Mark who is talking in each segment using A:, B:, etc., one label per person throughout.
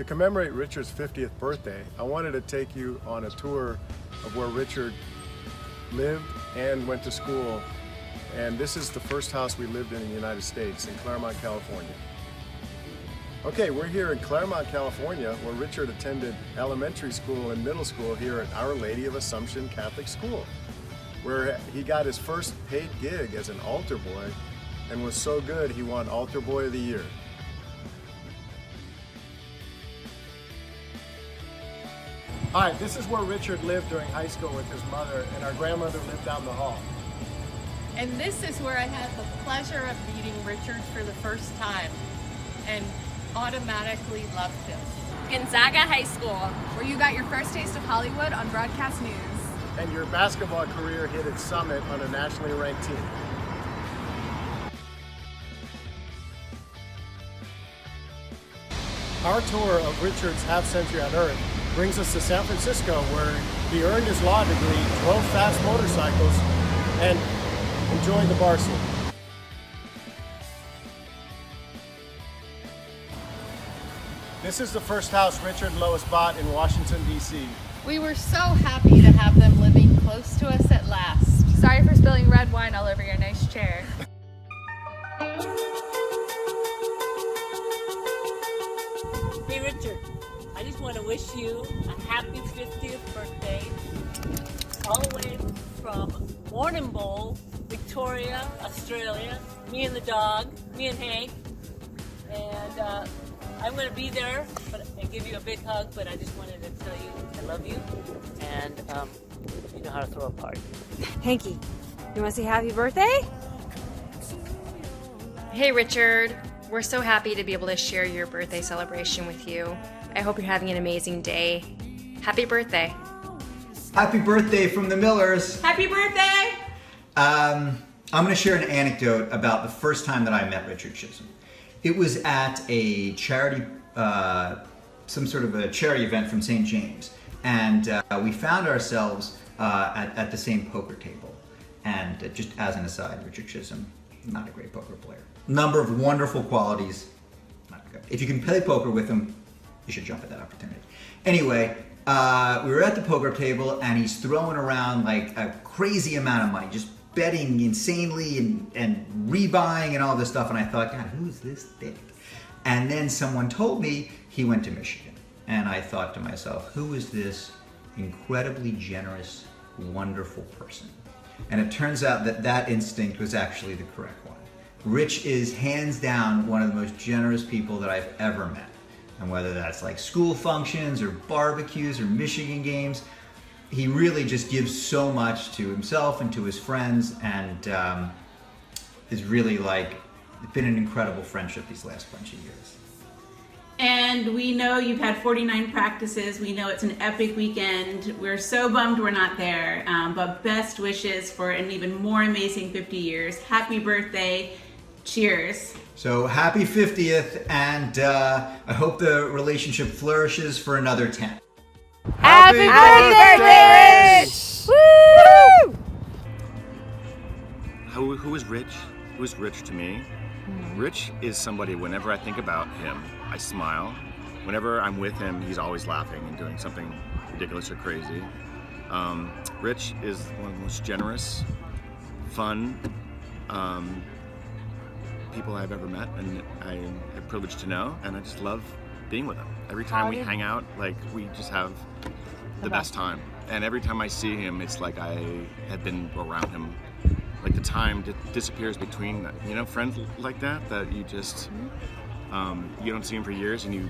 A: commemorate Richard's 50th birthday, I wanted to take you on a tour of where Richard lived and went to school. And this is the first house we lived in the United States, in Claremont, California. Okay, we're here in Claremont, California, where Richard attended elementary school and middle school here at Our Lady of Assumption Catholic School, where he got his first paid gig as an altar boy and was so good he won Altar Boy of the Year. Hi, this is where Richard lived during high school with his mother, and our grandmother lived down the hall.
B: And this is where I had the pleasure of meeting Richard for the first time and automatically loved him.
C: Gonzaga High School, where you got your first taste of Hollywood on broadcast news.
A: And your basketball career hit its summit on a nationally ranked team. Our tour of Richard's half-century on Earth brings us to San Francisco, where he earned his law degree, drove fast motorcycles, and enjoyed the bar scene. This is the first house Richard and Lois bought in Washington, D.C.
B: We were so happy to have them living close to us at last.
C: Sorry for spilling red wine all over your nice chair.
D: Hey Richard, I just want to wish you a happy 50th birthday, all the way from Warrnambool, Victoria, Australia, me and the dog, me and Hank, and I'm going to be there and give you a big hug, but I just wanted to tell you I love you, and you know how to throw a party.
E: Hanky, you want to say happy birthday?
F: Hey Richard, we're so happy to be able to share your birthday celebration with you. I hope you're having an amazing day. Happy birthday.
G: Happy birthday from the Millers.
E: Happy birthday!
G: I'm going to share an anecdote about the first time that I met Richard Chisholm. It was at a charity, some sort of a charity event from St. James. And we found ourselves at the same poker table. And just as an aside, Richard Chisholm, not a great poker player. Number of wonderful qualities, not good. If you can play poker with him, you should jump at that opportunity. Anyway, we were at the poker table and he's throwing around like a crazy amount of money, just betting insanely and rebuying and all this stuff. And I thought, God, who's this dick? And then someone told me he went to Michigan. And I thought to myself, who is this incredibly generous, wonderful person? And it turns out that that instinct was actually the correct one. Rich is hands down one of the most generous people that I've ever met. And whether that's like school functions or barbecues or Michigan games, he really just gives so much to himself and to his friends, and is really like been an incredible friendship these last bunch of years.
H: And we know you've had 49 practices. We know it's an epic weekend. We're so bummed we're not there, but best wishes for an even more amazing 50 years. Happy birthday. Cheers.
G: So happy 50th, and I hope the relationship flourishes for another 10.
E: Happy birthday, Rich! Woo!
I: Who is Rich? Who is Rich to me? Rich is somebody, whenever I think about him, I smile. Whenever I'm with him, he's always laughing and doing something ridiculous or crazy. Rich is one of the most generous, fun people I've ever met, and I am privileged to know, and I just love being with him. Every time we hang out, like, we just have the best time. And every time I see him, it's like I have been around him. Like, the time disappears between, you know, friends like that you just, you don't see him for years, and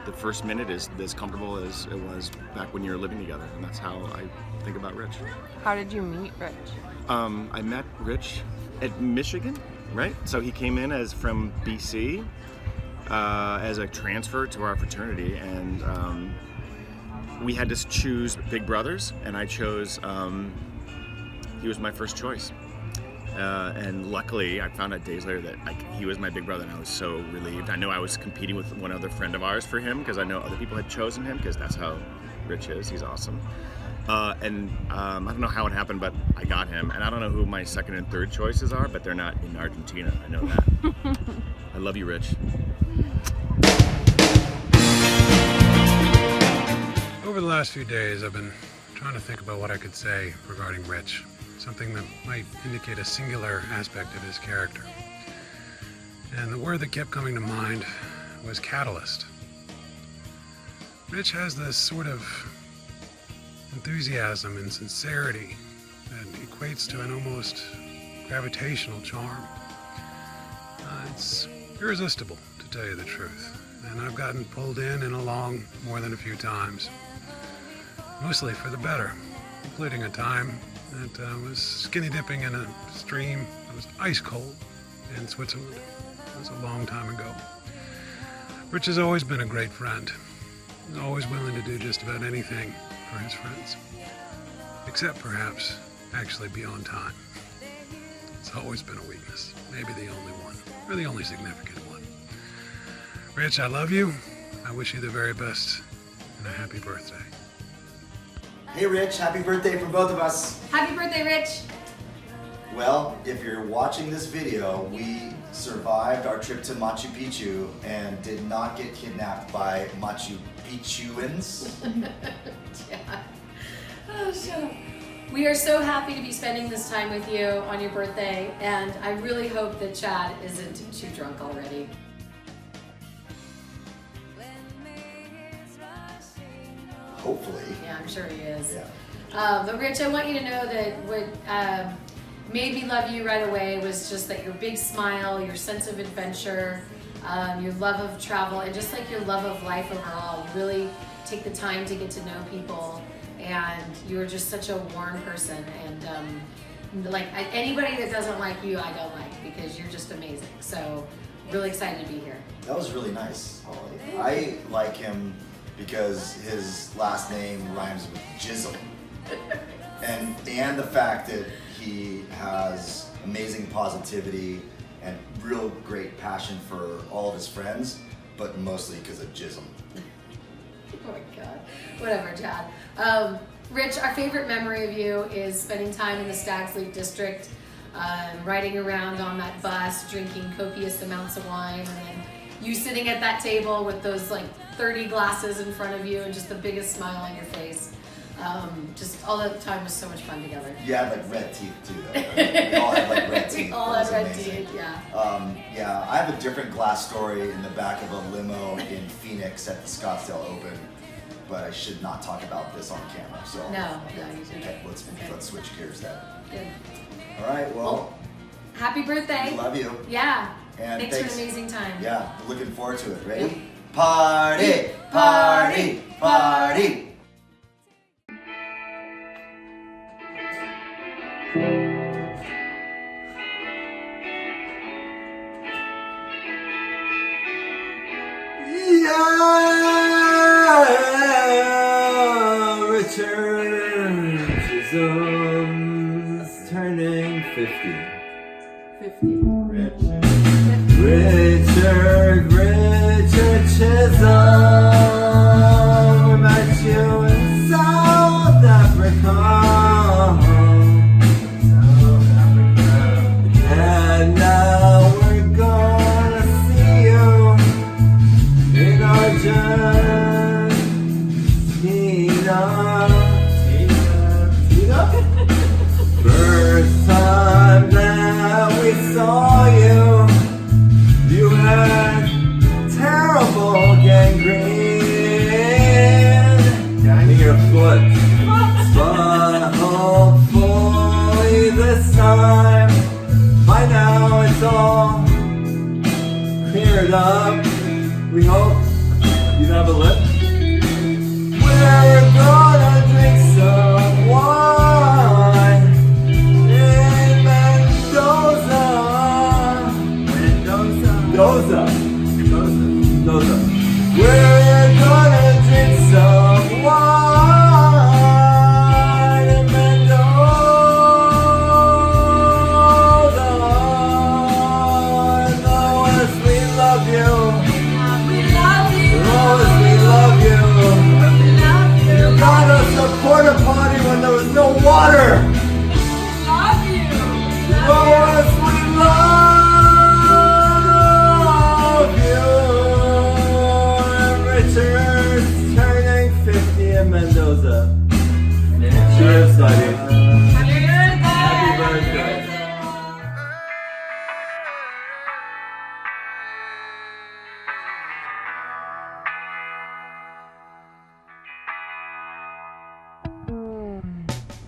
I: the first minute is as comfortable as it was back when you were living together, and that's how I think about Rich.
E: How did you meet Rich?
I: I met Rich at Michigan, right? So he came in from BC as a transfer to our fraternity, and we had to choose big brothers, and I chose, he was my first choice. And luckily, I found out days later that he was my big brother, and I was so relieved. I know I was competing with one other friend of ours for him, because I know other people had chosen him, because that's how Rich is. He's awesome. I don't know how it happened, but I got him. And I don't know who my second and third choices are, but they're not in Argentina. I know that. I love you, Rich.
J: Over the last few days, I've been trying to think about what I could say regarding Rich, something that might indicate a singular aspect of his character. And the word that kept coming to mind was catalyst. Rich has this sort of enthusiasm and sincerity that equates to an almost gravitational charm. It's irresistible, to tell you the truth, and I've gotten pulled in and along more than a few times, mostly for the better, including a time that I was skinny dipping in a stream that was ice cold in Switzerland. It was a long time ago. Rich has always been a great friend. He's always willing to do just about anything for his friends, except perhaps actually be on time. It's always been a weakness, maybe the only one, or the only significant one. Rich, I love you. I wish you the very best, and a happy birthday.
K: Hey Rich, happy birthday from both of us.
C: Happy birthday, Rich.
K: Well, if you're watching this video, we survived our trip to Machu Picchu and did not get kidnapped by Machu Picchuans.
F: Yeah. Oh, shut up. We are so happy to be spending this time with you on your birthday, and I really hope that Chad isn't too drunk already.
K: Hopefully.
F: Yeah, I'm sure he is.
K: Yeah.
F: But Rich, I want you to know that what made me love you right away was just that your big smile, your sense of adventure, your love of travel, and just like your love of life overall. You really take the time to get to know people, and you're just such a warm person. And like anybody that doesn't like you, I don't like, because you're just amazing. So really excited to be here.
K: That was really nice, Holly. I like him because his last name rhymes with Chisholm. and the fact that he has amazing positivity and real great passion for all of his friends, but mostly because of Chisholm.
F: Oh my God. Whatever, Chad. Rich, our favorite memory of you is spending time in the Stags Leap District, riding around on that bus, drinking copious amounts of wine, and then you sitting at that table with those like 30 glasses in front of you and just the biggest smile on your face. Just all that time was so much fun together.
K: You had like red teeth too, though. Right? We all had like red teeth.
F: We all had red teeth, yeah.
K: Yeah, I have a different glass story in the back of a limo in Phoenix at the Scottsdale Open, but I should not talk about this on camera. So
F: No.
K: Okay, let's switch gears then.
F: Good.
K: All right, well,
F: happy birthday.
K: we love you.
F: Yeah.
K: And
F: thanks for an amazing time.
K: Yeah, we're looking forward to it. Ready? Party, party, party.
L: Yeah, Richard Chisholm's turning 50.
H: 50.
L: Richard Chisholm, met you in South Africa. And now we're gonna see you in Argentina. First time that we saw you, you had terrible gangrene in your foot. But hopefully this time, by now it's all cleared up. We hope you have a lip. We're gonna drink some wine in Mendoza. We're gonna drink some wine in Mendoza. And the West, we love you. We love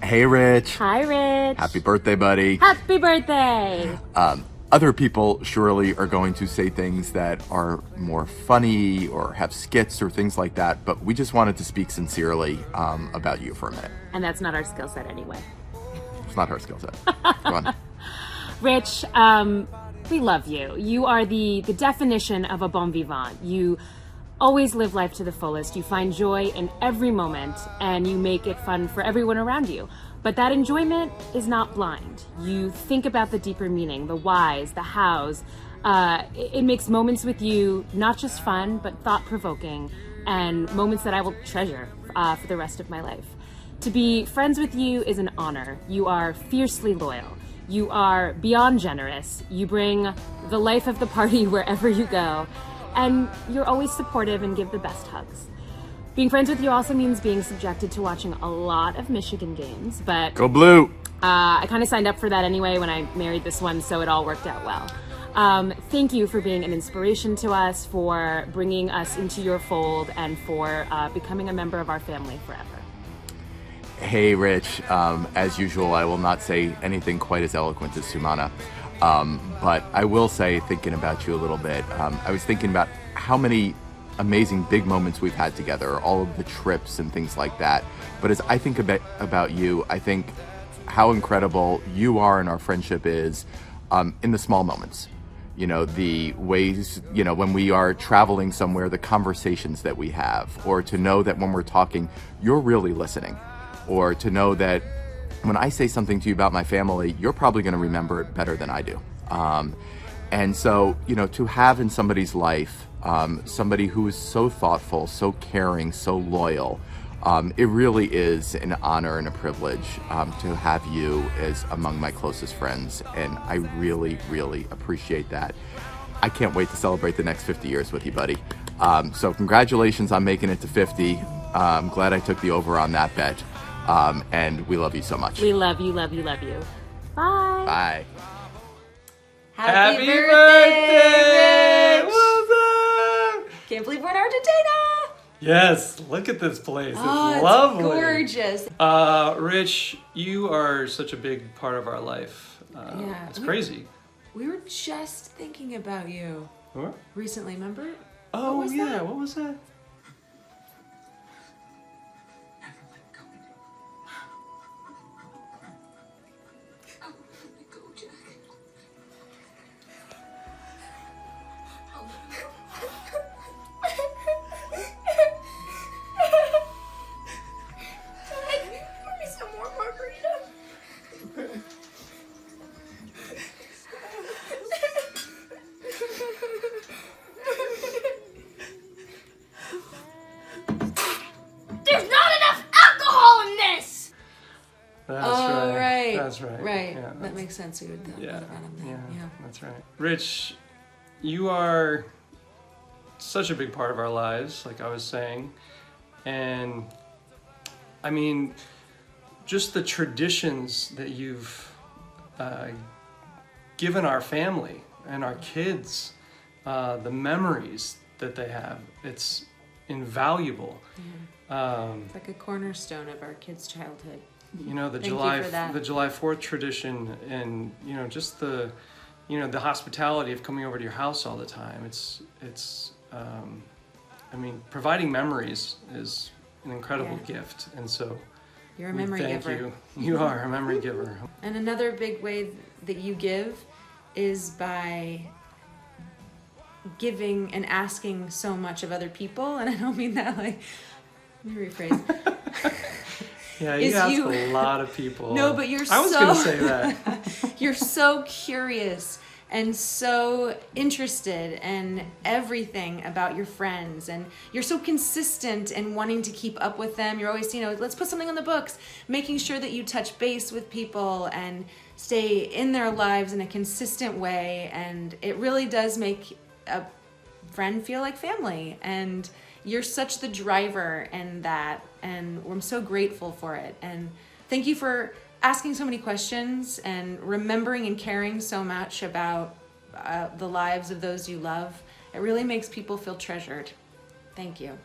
M: Hey, Rich.
E: Hi, Rich.
M: Happy birthday, buddy.
E: Happy birthday.
M: Other people surely are going to say things that are more funny or have skits or things like that, but we just wanted to speak sincerely about you for a minute.
E: And that's not our skill set anyway.
M: It's not her skill set. Go on.
E: Rich, we love you. You are the definition of a bon vivant. You always live life to the fullest. You find joy in every moment, and you make it fun for everyone around you. But that enjoyment is not blind. You think about the deeper meaning, the whys, the hows. It makes moments with you not just fun, but thought-provoking, and moments that I will treasure for the rest of my life. To be friends with you is an honor. You are fiercely loyal. You are beyond generous. You bring the life of the party wherever you go, and you're always supportive and give the best hugs. Being friends with you also means being subjected to watching a lot of Michigan games, but
M: Go Blue!
E: I kind of signed up for that anyway when I married this one, so it all worked out well. Thank you for being an inspiration to us, for bringing us into your fold, and for becoming a member of our family forever.
M: Hey, Rich. As usual, I will not say anything quite as eloquent as Sumana, but I will say, thinking about you a little bit, I was thinking about how many amazing big moments we've had together, all of the trips and things like that. But as I think about you, I think how incredible you are and our friendship is in the small moments. You know, the ways, you know, when we are traveling somewhere, the conversations that we have, or to know that when we're talking, you're really listening, or to know that when I say something to you about my family, you're probably going to remember it better than I do. And so, you know, to have in somebody's life somebody who is so thoughtful, so caring, so loyal, it really is an honor and a privilege to have you as among my closest friends, and I really, really appreciate that. I can't wait to celebrate the next 50 years with you, buddy. So congratulations on making it to 50. I'm glad I took the over on that bet, and we love you so much.
E: We love you, love you, love you. Bye.
M: Bye.
E: Happy
N: birthday, Rich!
O: Can't believe we're in Argentina!
N: Yes, look at this place.
O: Oh,
N: it's lovely.
O: It's gorgeous.
N: Rich, you are such a big part of our life.
O: Yeah,
N: it's crazy.
O: We were just thinking about you
N: What?
O: recently, remember?
N: Oh,
O: what was
N: yeah,
O: that?
N: what was that?
P: There's not enough alcohol in this!
N: That's right.
O: Right.
N: Yeah,
O: that makes sense. We would
N: yeah,
O: yeah.
N: that's right. Rich, you are such a big part of our lives, like I was saying. And I mean, just the traditions that you've given our family and our kids, the memories that they have, it's invaluable.
O: It's like a cornerstone of our kids' childhood.
N: You know, the
O: Thank
N: July
O: you for that.
N: the July 4th tradition, and you know, just the hospitality of coming over to your house all the time. I mean, providing memories is an incredible gift, and so
O: You're a memory
N: thank
O: giver.
N: you. You are a memory giver.
O: And another big way that you give is by giving and asking so much of other people, and I don't mean that like, let me rephrase.
N: Yeah, you ask a lot of people.
O: No, but you're
N: I was gonna say that.
O: You're so curious and so interested in everything about your friends, and you're so consistent in wanting to keep up with them. You're always, let's put something on the books, making sure that you touch base with people and stay in their lives in a consistent way, and it really does make a friend feel like family, and you're such the driver in that, and I'm so grateful for it. And thank you for asking so many questions and remembering and caring so much about the lives of those you love. It really makes people feel treasured. Thank you.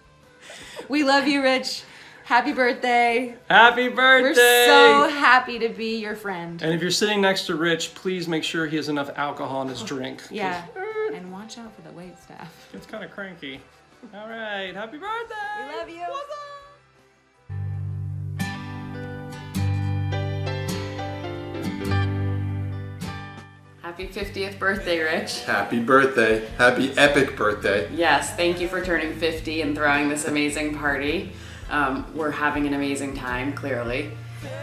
O: We love you, Rich. Happy birthday.
N: Happy birthday.
O: We're so happy to be your friend.
N: And if you're sitting next to Rich, please make sure he has enough alcohol in his drink.
O: Yeah. And watch out for the wait staff.
N: It's kind of cranky. All right. Happy birthday.
O: We love you.
N: What's up?
Q: Happy 50th birthday, Rich.
R: Happy birthday. Happy epic birthday.
Q: Yes, thank you for turning 50 and throwing this amazing party. We're having an amazing time, clearly.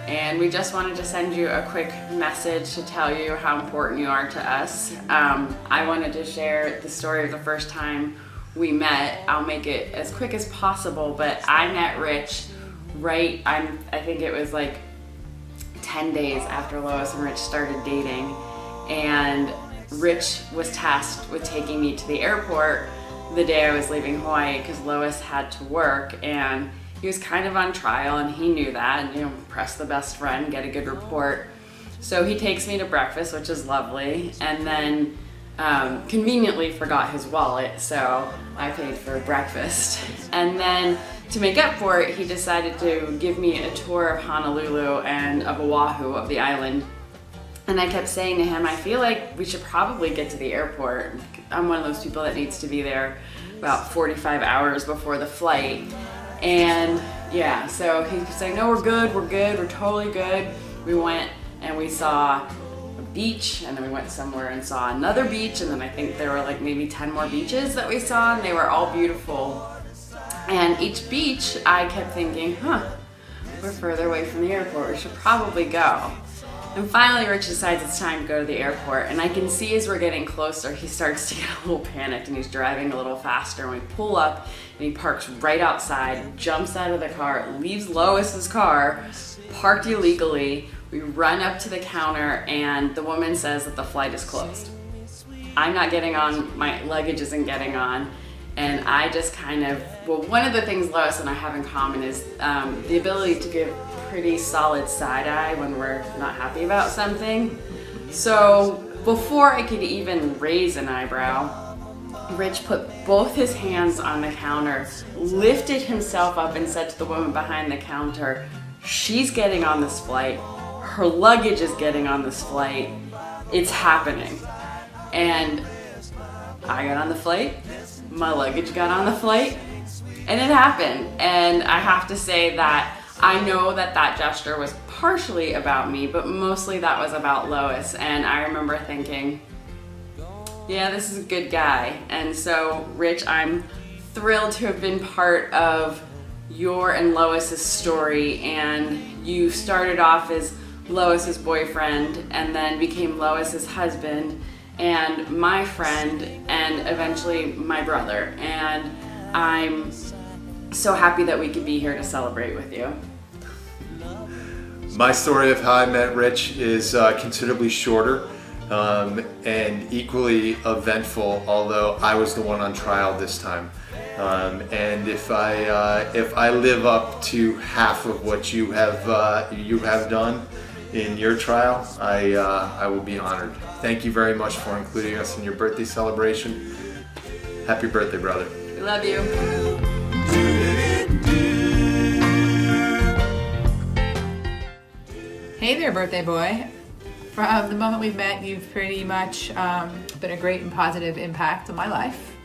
Q: And we just wanted to send you a quick message to tell you how important you are to us. I wanted to share the story of the first time we met. I'll make it as quick as possible, but I met Rich I think it was like 10 days after Lois and Rich started dating. And Rich was tasked with taking me to the airport the day I was leaving Hawaii because Lois had to work, and he was kind of on trial and he knew that, and press the best friend, get a good report. So he takes me to breakfast, which is lovely, and then conveniently forgot his wallet, so I paid for breakfast. And then to make up for it, he decided to give me a tour of Honolulu and of Oahu, of the island. And I kept saying to him, I feel like we should probably get to the airport. I'm one of those people that needs to be there about 45 hours before the flight. And yeah, so he said, no, we're good, we're totally good. We went and we saw a beach, and then we went somewhere and saw another beach, and then I think there were like maybe 10 more beaches that we saw, and they were all beautiful. And each beach, I kept thinking, we're further away from the airport, we should probably go. And finally, Rich decides it's time to go to the airport, and I can see as we're getting closer, he starts to get a little panicked, and he's driving a little faster, and we pull up, and he parks right outside, jumps out of the car, leaves Lois's car, parked illegally. We run up to the counter, and the woman says that the flight is closed. I'm not getting on, my luggage isn't getting on, and I just one of the things Lois and I have in common is the ability to give pretty solid side eye when we're not happy about something. So before I could even raise an eyebrow, Rich put both his hands on the counter, lifted himself up, and said to the woman behind the counter, she's getting on this flight, her luggage is getting on this flight, it's happening. And I got on the flight, my luggage got on the flight, and it happened. And I have to say that I know that that gesture was partially about me, but mostly that was about Lois. And I remember thinking, yeah, this is a good guy. And so, Rich, I'm thrilled to have been part of your and Lois's story. And you started off as Lois's boyfriend and then became Lois's husband and my friend and eventually my brother. And I'm so happy that we could be here to celebrate with you.
R: My story of how I met Rich is considerably shorter and equally eventful, although I was the one on trial this time. And if I live up to half of what you have done in your trial, I will be honored. Thank you very much for including us in your birthday celebration. Happy birthday, brother.
Q: We love you.
S: Hey there, birthday boy. From the moment we've met, you've pretty much been a great and positive impact on my life.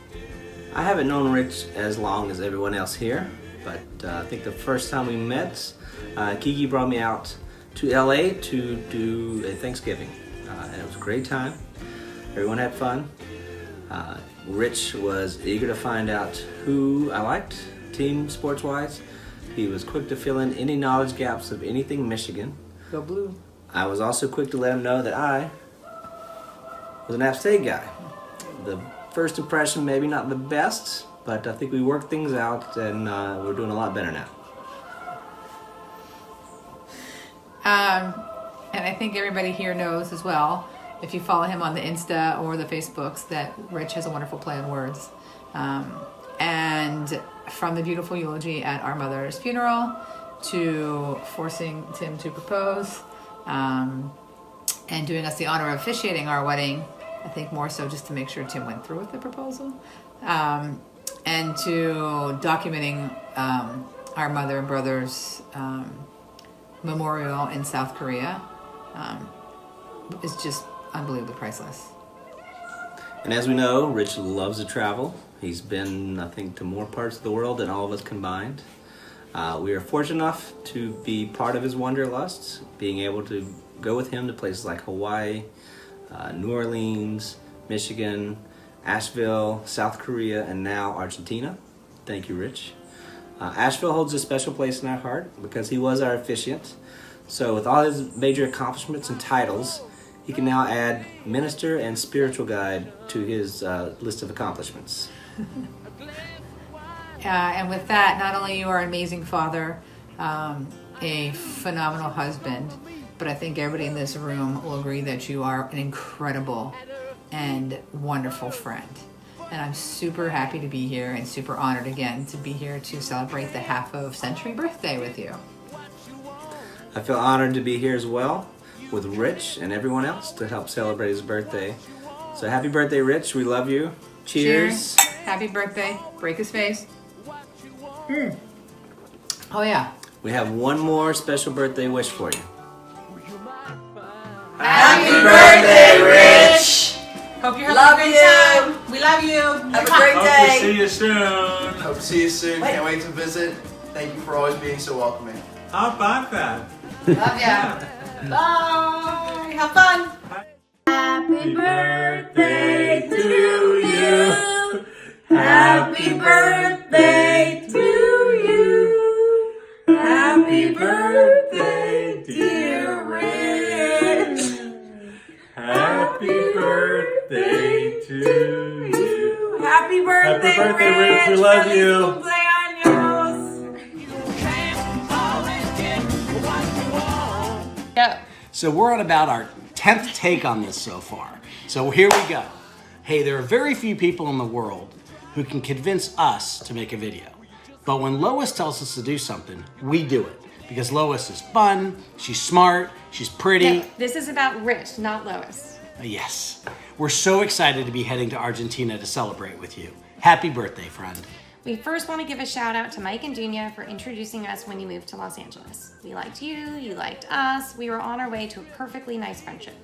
T: I haven't known Rich as long as everyone else here, but I think the first time we met, Kiki brought me out to LA to do a Thanksgiving, and it was a great time. Everyone had fun. Rich was eager to find out who I liked, team sports-wise. He was quick to fill in any knowledge gaps of anything Michigan.
S: Go Blue.
T: I was also quick to let him know that I was an App State guy. The first impression, maybe not the best, but I think we worked things out and we're doing a lot better now.
S: And I think everybody here knows as well, if you follow him on the Insta or the Facebooks, that Rich has a wonderful play on words. And from the beautiful eulogy at our mother's funeral to forcing Tim to propose, and doing us the honor of officiating our wedding, I think more so just to make sure Tim went through with the proposal, and to documenting our mother and brother's memorial in South Korea is just unbelievably priceless.
T: And as we know, Rich loves to travel. He's been, I think, to more parts of the world than all of us combined. We are fortunate enough to be part of his wanderlusts, being able to go with him to places like Hawaii, New Orleans, Michigan, Asheville, South Korea, and now Argentina. Thank you, Rich. Asheville holds a special place in our heart because he was our officiant. So with all his major accomplishments and titles, he can now add minister and spiritual guide to his list of accomplishments.
S: And with that, not only you are an amazing father, a phenomenal husband, but I think everybody in this room will agree that you are an incredible and wonderful friend. And I'm super happy to be here and super honored again to be here to celebrate the half-of-century birthday with you.
T: I feel honored to be here as well with Rich and everyone else to help celebrate his birthday. So happy birthday, Rich. We love you. Cheers.
S: Happy birthday. Break his face. Oh, yeah.
T: We have one more special birthday wish for you.
L: Happy birthday, Rich!
H: Hope you're having a great time. We love you.
L: Have a great day.
U: Hope to see you soon.
V: Hope to see you soon. Can't wait to visit. Thank you for always being so welcoming.
U: How about that?
H: Love ya. Bye. Have fun.
L: Happy birthday to you. Happy birthday to you. Happy birthday, dear Rich.
U: Happy birthday to you.
L: Happy birthday,
U: Happy birthday, Rich. We love you.
W: So we're on about our 10th take on this so far. So here we go. Hey, there are very few people in the world who can convince us to make a video. But when Lois tells us to do something, we do it. Because Lois is fun, she's smart, she's pretty.
X: No, this is about Rich, not Lois.
W: Yes. We're so excited to be heading to Argentina to celebrate with you. Happy birthday, friend.
X: We first want to give a shout out to Mike and Dunya for introducing us when you moved to Los Angeles. We liked you, you liked us. We were on our way to a perfectly nice friendship.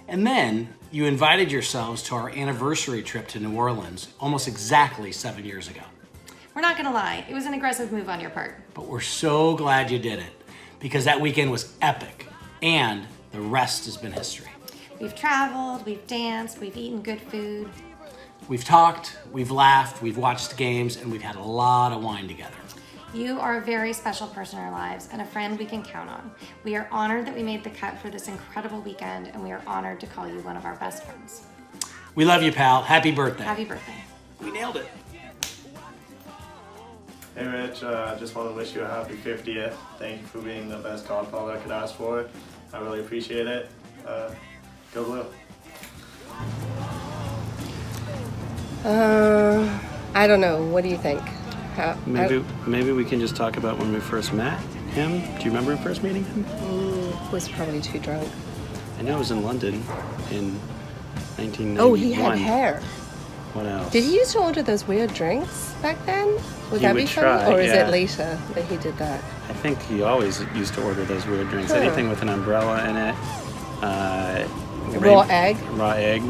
W: And then you invited yourselves to our anniversary trip to New Orleans almost exactly 7 years ago.
X: We're not gonna lie, it was an aggressive move on your part.
W: But we're so glad you did it because that weekend was epic and the rest has been history.
X: We've traveled, we've danced, we've eaten good food.
W: We've talked, we've laughed, we've watched games, and we've had a lot of wine together.
X: You are a very special person in our lives and a friend we can count on. We are honored that we made the cut for this incredible weekend, and we are honored to call you one of our best friends.
W: We love you, pal. Happy birthday.
X: Happy birthday.
W: We nailed it.
A: Hey Rich, just want to wish you a happy 50th. Thank you for being the best godfather I could ask for. I really appreciate it. Go Blue.
Y: I don't know. What do you think?
N: Maybe we can just talk about when we first met him. Do you remember first meeting him?
Y: Was probably too drunk.
N: I know it was in London in 1991.
Y: Oh, he had hair.
N: What else?
Y: Did he used to order those weird drinks back then? Would
N: He
Y: that
N: would
Y: be
N: try,
Y: funny? Or is
N: yeah.
Y: it later that he did that?
N: I think he always used to order those weird drinks.
Y: Huh.
N: Anything with an umbrella in it.
Y: Raw egg?
N: Raw egg.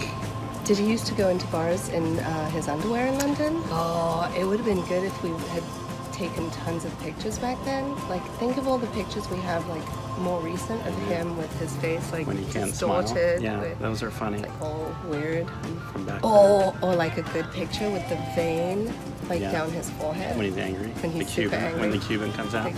Y: Did he used to go into bars in his underwear in London? Oh, it would have been good if we had taken tons of pictures back then. Like, think of all the pictures we have, like, more recent of him with his face, like,
N: When he can't smile.
Y: distorted.
N: Yeah,
Y: with,
N: those are funny.
Y: like, all weird.
N: From back
Y: Or like a good picture with the vein, like,
N: Yeah.
Y: down his forehead.
N: When he's angry.
Y: When he's
N: the
Y: super
N: Cuban,
Y: angry.
N: When the Cuban comes out.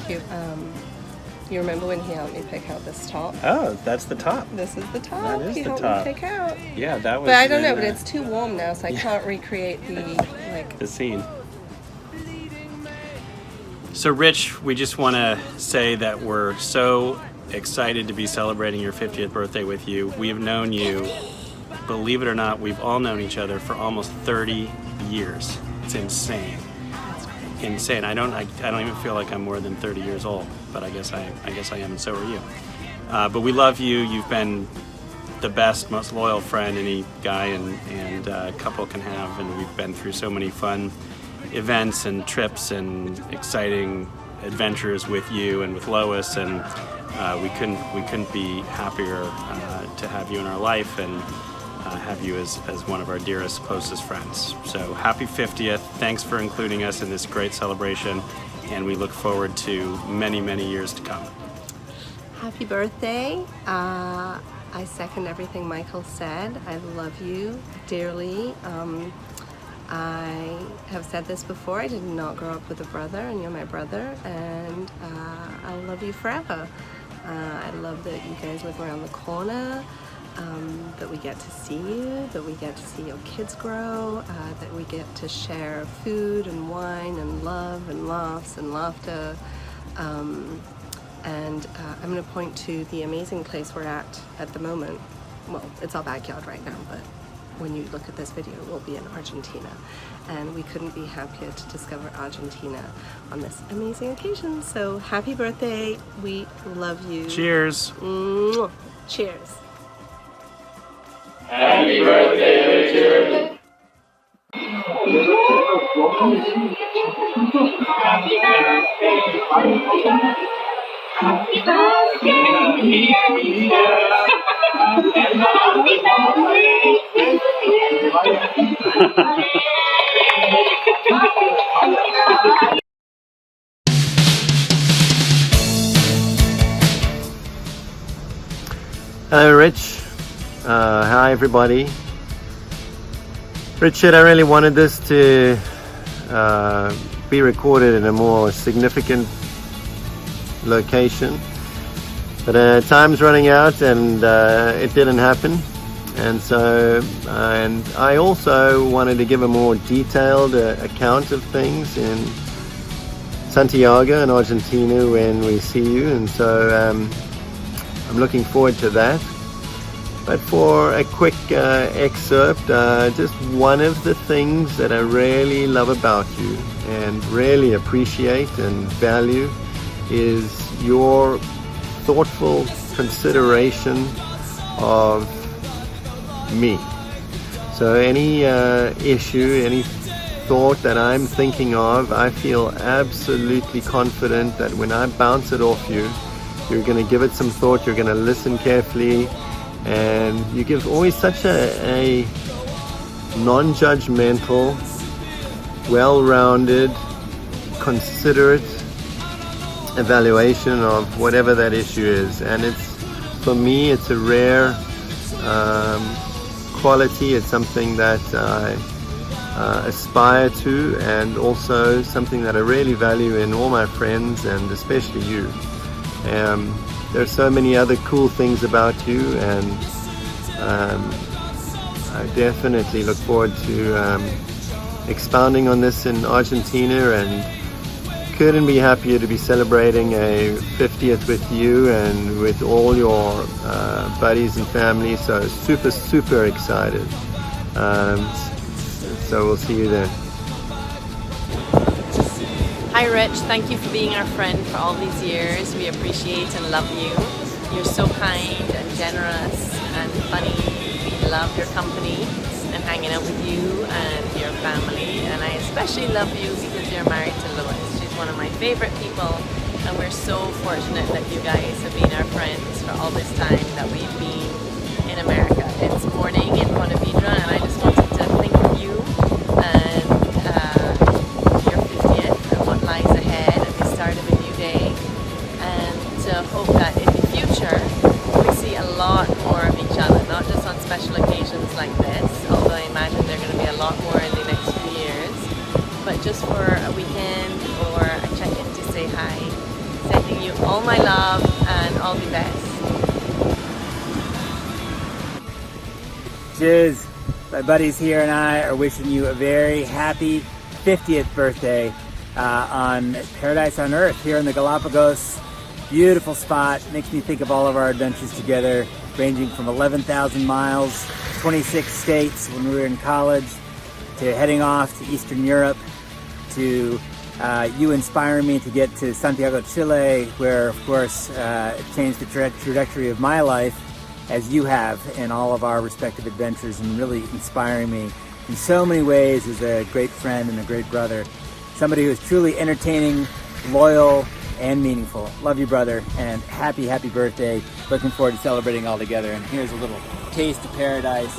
Y: You remember when he helped me pick out this top?
N: Oh, that's the top.
Y: This is the top.
N: That is
Y: he
N: the
Y: helped
N: top.
Y: me pick out.
N: Yeah, that was.
Y: But I don't know,
N: in,
Y: but it's too warm now, so I
N: yeah.
Y: can't recreate the, like...
N: the scene. So Rich, we just want to say that we're so excited to be celebrating your 50th birthday with you. We have known you, believe it or not, we've all known each other for almost 30 years. It's insane. Insane. I don't even feel like I'm more than 30 years old, but I guess I am, and so are you. But we love you. You've been the best, most loyal friend any guy and couple can have, and we've been through so many fun events and trips and exciting
B: adventures with you and with Lois, and we couldn't be happier to have you in our life and have you as one of our dearest, closest friends. So happy 50th. Thanks for including us in this great celebration, and we look forward to many, many years to come.
Y: Happy birthday. I second everything Michael said. I love you dearly. I have said this before, I did not grow up with a brother, and you're my brother, and I'll love you forever. I love that you guys live around the corner, that we get to see you, that we get to see your kids grow, that we get to share food and wine and love and laughs and laughter. And I'm going to point to the amazing place we're at the moment. Well, it's our backyard right now, but when you look at this video, we'll be in Argentina. And we couldn't be happier to discover Argentina on this amazing occasion. So happy birthday. We love you.
B: Cheers.
Y: Mwah. Cheers.
L: Happy birthday, Richard. Happy
D: Hello, Rich. Hi, everybody. Richard, I really wanted this to be recorded in a more significant location, but time's running out, and it didn't happen. And so, and I also wanted to give a more detailed account of things in Santiago in Argentina when we see you, and so I'm looking forward to that. But for a quick excerpt, just one of the things that I really love about you and really appreciate and value is your thoughtful consideration of me. So any issue, any thought that I'm thinking of, I feel absolutely confident that when I bounce it off you, you're going to give it some thought, you're going to listen carefully, and you give always such a non-judgmental, well-rounded, considerate evaluation of whatever that issue is. And it's, for me, it's a rare quality. It's something that I aspire to, and also something that I really value in all my friends, and especially you. There are so many other cool things about you, and I definitely look forward to expounding on this in Argentina, and couldn't be happier to be celebrating a 50th with you and with all your buddies and family. So super excited. So we'll see you then.
G: Hi Rich, thank you for being our friend for all these years. We appreciate and love you. You're so kind and generous and funny. We love your company and hanging out with you and your family. And I especially love you because you're married to Lois. She's one of my favorite people, and we're so fortunate that you guys have been our friends for all this time that we've been in America. It's morning in Ponte Vedra, and I just wanted to think of you and your 50th and what lies ahead at the start of a new day, and to hope that in the future we see a lot more of each other, not just on special occasions like this, although I imagine there are going to be a lot more in the next few years, but just for a weekend or a check-in to say hi. Sending you all my love and all the best.
I: Chiz, my buddies here and I are wishing you a very happy 50th birthday on Paradise on Earth here in the Galapagos. Beautiful spot, makes me think of all of our adventures together, ranging from 11,000 miles, 26 states when we were in college, to heading off to Eastern Europe, to you inspiring me to get to Santiago, Chile, where of course it changed the trajectory of my life, as you have in all of our respective adventures, and really inspiring me in so many ways as a great friend and a great brother. Somebody who is truly entertaining, loyal, and meaningful. Love you, brother, and happy, happy birthday. Looking forward to celebrating all together. And here's a little taste of paradise.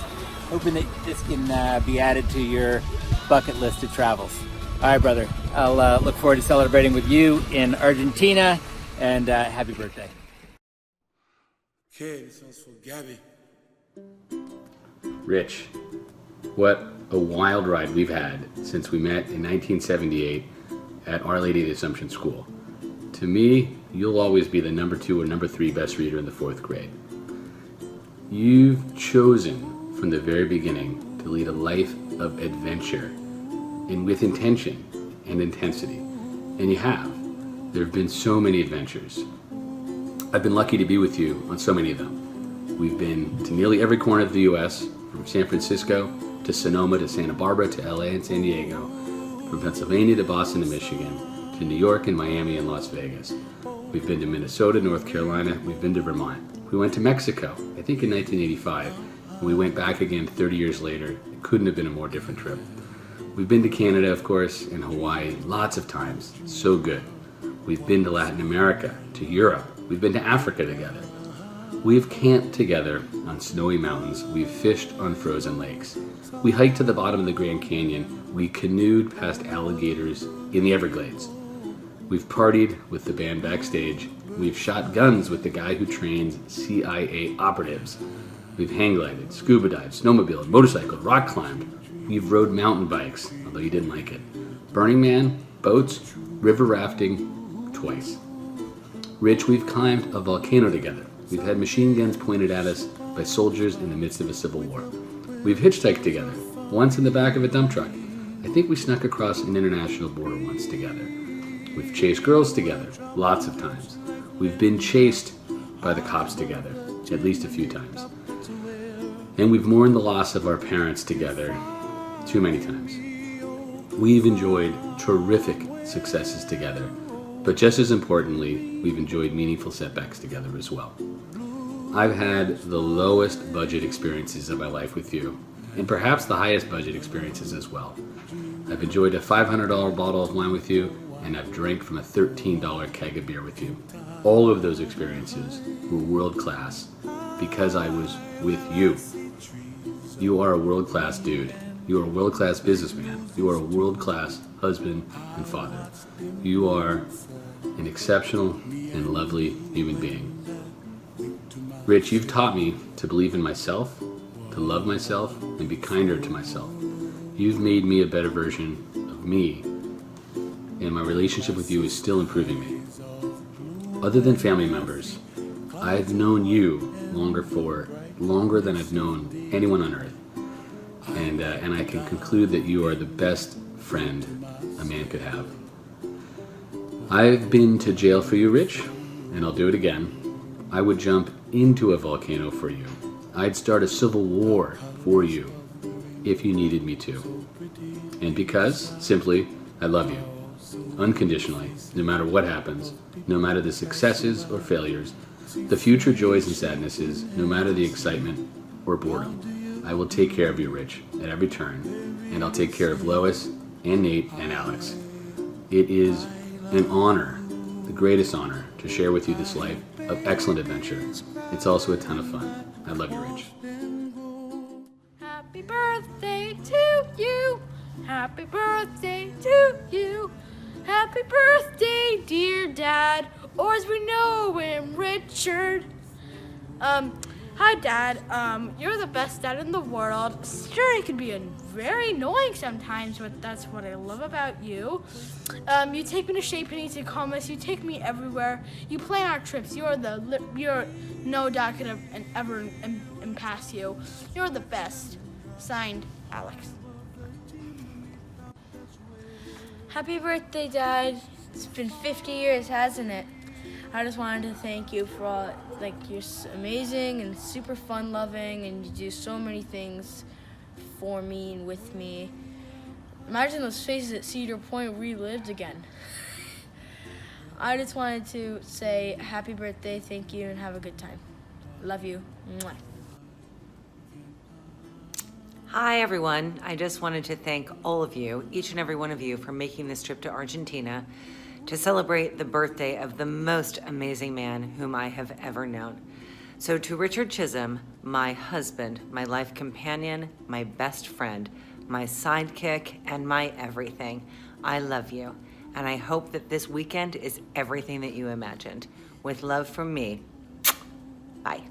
I: Hoping that this can be added to your bucket list of travels. All right, brother. I'll look forward to celebrating with you in Argentina, and happy birthday.
C: Okay, this one's for Gabby.
F: Rich, what a wild ride we've had since we met in 1978 at Our Lady of the Assumption School. To me, you'll always be the number 2 or number 3 best reader in the 4th grade. You've chosen from the very beginning to lead a life of adventure and with intention and intensity. And you have. There have been so many adventures. I've been lucky to be with you on so many of them. We've been to nearly every corner of the U.S., from San Francisco to Sonoma to Santa Barbara to LA and San Diego, from Pennsylvania to Boston to Michigan, to New York and Miami and Las Vegas. We've been to Minnesota, North Carolina, we've been to Vermont. We went to Mexico, I think in 1985, and we went back again 30 years later. It couldn't have been a more different trip. We've been to Canada, of course, and Hawaii lots of times. So good. We've been to Latin America, to Europe. We've been to Africa together. We've camped together on snowy mountains. We've fished on frozen lakes. We hiked to the bottom of the Grand Canyon. We canoed past alligators in the Everglades. We've partied with the band backstage. We've shot guns with the guy who trains CIA operatives. We've hang glided, scuba dived, snowmobiled, motorcycled, rock climbed. We've rode mountain bikes, although you didn't like it. Burning Man, boats, river rafting, twice. Rich, we've climbed a volcano together. We've had machine guns pointed at us by soldiers in the midst of a civil war. We've hitchhiked together, once in the back of a dump truck. I think we snuck across an international border once together. We've chased girls together, lots of times. We've been chased by the cops together, at least a few times. And we've mourned the loss of our parents together too many times. We've enjoyed terrific successes together, but just as importantly, we've enjoyed meaningful setbacks together as well. I've had the lowest budget experiences of my life with you, and perhaps the highest budget experiences as well. I've enjoyed a $500 bottle of wine with you, and I've drank from a $13 keg of beer with you. All of those experiences were world class because I was with you. You are a world-class dude. You are a world-class businessman. You are a world-class husband and father. You are an exceptional and lovely human being. Rich, you've taught me to believe in myself, to love myself, and be kinder to myself. You've made me a better version of me, and my relationship with you is still improving me. Other than family members, I've known you longer than I've known anyone on earth. And I can conclude that you are the best friend a man could have. I've been to jail for you, Rich, and I'll do it again. I would jump into a volcano for you. I'd start a civil war for you if you needed me to. And because, simply, I love you. Unconditionally, no matter what happens, no matter the successes or failures, the future joys and sadnesses, no matter the excitement or boredom. I will take care of you, Rich, at every turn, and I'll take care of Lois and Nate and Alex. It is an honor, the greatest honor, to share with you this life of excellent adventure. It's also a ton of fun. I love you, Rich.
P: Happy birthday to you. Happy birthday to you. Happy birthday, dear Dad, or as we know him, Richard. Hi, Dad. You're the best dad in the world. Sure, it can be very annoying sometimes, but that's what I love about you. You take me to Chez Panisse to Commerce. You take me everywhere. You plan our trips. You're no dad could have ever pass you. You're the best. Signed, Alex.
J: Happy birthday, Dad. It's been 50 years, hasn't it? I just wanted to thank you for all, you're amazing and super fun-loving, and you do so many things for me and with me. Imagine those faces at Cedar Point relived again. I just wanted to say happy birthday, thank you, and have a good time. Love you. Mwah.
K: Hi everyone, I just wanted to thank all of you, each and every one of you, for making this trip to Argentina.
C: to celebrate the birthday of the most amazing man whom I have ever known. So to Richard Chisholm, my husband, my life companion, my best friend, my sidekick, and my everything, I love you. And I hope that this weekend is everything that you imagined. With love from me, bye.